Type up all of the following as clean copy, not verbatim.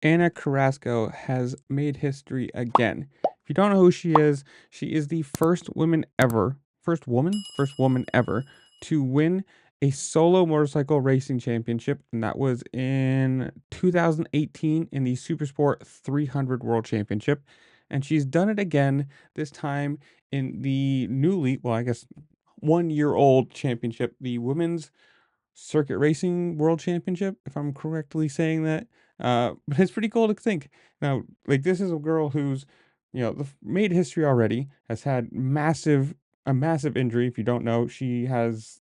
Anna Carrasco has made history again. If you don't know who she is the first woman ever to win a solo motorcycle racing championship, and that was in 2018 in the Supersport 300 World Championship. And she's done it again, this time in the newly, well, I guess 1 year old championship, the Women's Circuit Racing World Championship, if I'm correctly saying that. But it's pretty cool to think. Now, like this is a girl who's, made history already, has had a massive injury. If you don't know, she has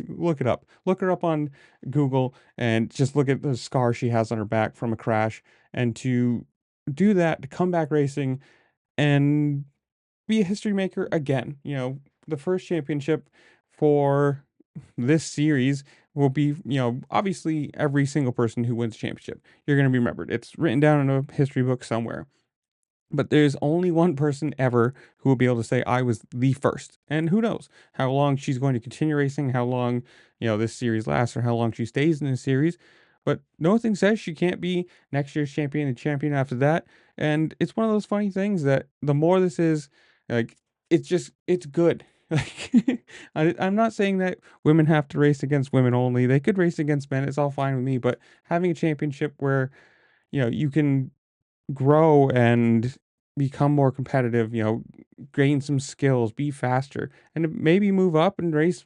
look it up. Look her up on Google and just look at the scar she has on her back from a crash. And to do that, to come back racing and be a history maker again. The first championship for this series will be, obviously every single person who wins a championship. You're going to be remembered. It's written down in a history book somewhere. But there's only one person ever who will be able to say, I was the first. And who knows how long she's going to continue racing, how long, this series lasts, or how long she stays in this series. But nothing says she can't be next year's champion and champion after that. And it's one of those funny things that the more this is, like, it's good. Like, I'm not saying that women have to race against women only. They could race against men. It's all fine with me. But having a championship where, you can grow and become more competitive, gain some skills, be faster, and maybe move up and race,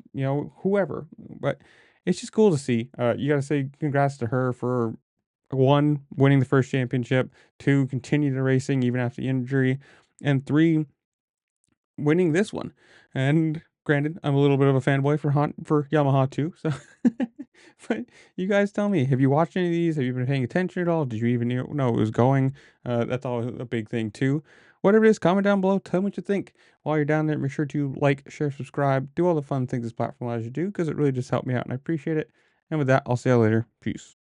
whoever. But it's just cool to see. You got to say congrats to her for one, winning the first championship, two, continue the racing even after the injury, and three, winning this one. And granted, I'm a little bit of a fanboy for Yamaha too. So, but you guys tell me, have you watched any of these? Have you been paying attention at all? Did you even know it was going? That's always a big thing too. Whatever it is, comment down below. Tell me what you think. While you're down there, make sure to like, share, subscribe, do all the fun things this platform allows you to do because it really just helped me out and I appreciate it. And with that, I'll see you later. Peace.